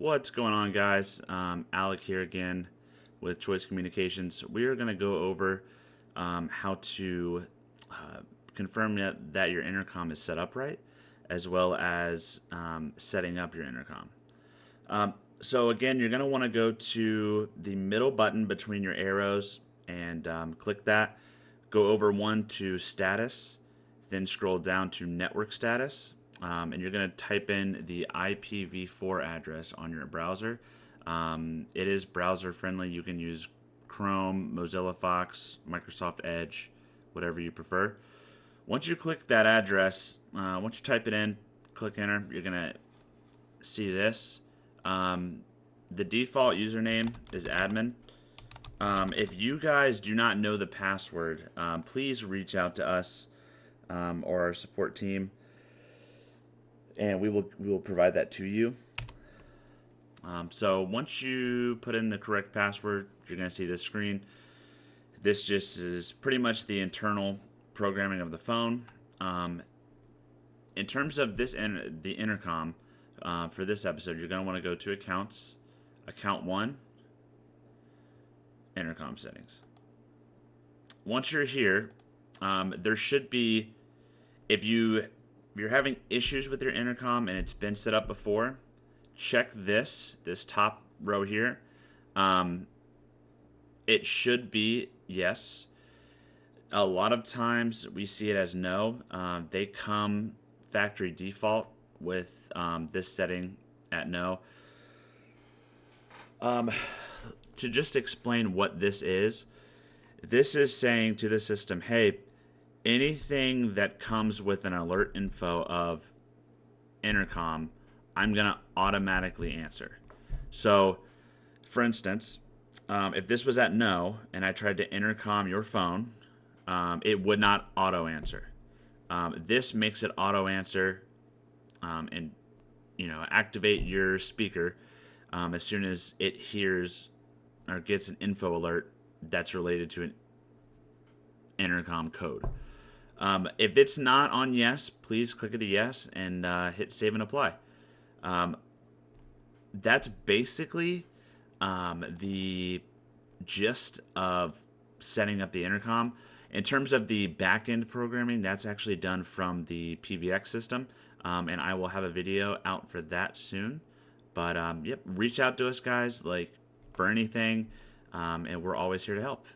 What's going on, guys? Alec here again with Choice Communications. We are going to go over how to uh, confirm that your intercom is set up right, as well as setting up your intercom. So again, you're going to want to go to the middle button between your arrows and click that. Go over one to status, then scroll down to network status, and you're going to type in the IPv4 address on your browser. It is browser friendly. You can use Chrome, Mozilla Fox, Microsoft Edge, whatever you prefer. Once you click that address, once you type it in, click enter, you're going to see this. The default username is admin. If you guys do not know the password, please reach out to us or our support team, and we will provide that to you. So once you put in the correct password, you're going to see this screen. This just is pretty much the internal programming of the phone. In terms of the intercom for this episode, you're going to want to go to Accounts, Account 1, Intercom Settings. Once you're here, there should be, if you're having issues with your intercom and it's been set up before, check this top row here. It should be yes. A lot of times we see it as no. They come factory default with this setting at no. To just explain what this is saying to the system, hey, anything that comes with an alert info of intercom, I'm going to automatically answer. So, for instance, if this was at no and I tried to intercom your phone, it would not auto answer. This makes it auto answer and activate your speaker as soon as it hears or gets an info alert that's related to an intercom code. If it's not on yes, please click it a yes and hit save and apply. That's basically the gist of setting up the intercom. In terms of the back-end programming, that's actually done from the PBX system, and I will have a video out for that soon. But yep, reach out to us, guys, like for anything, and we're always here to help.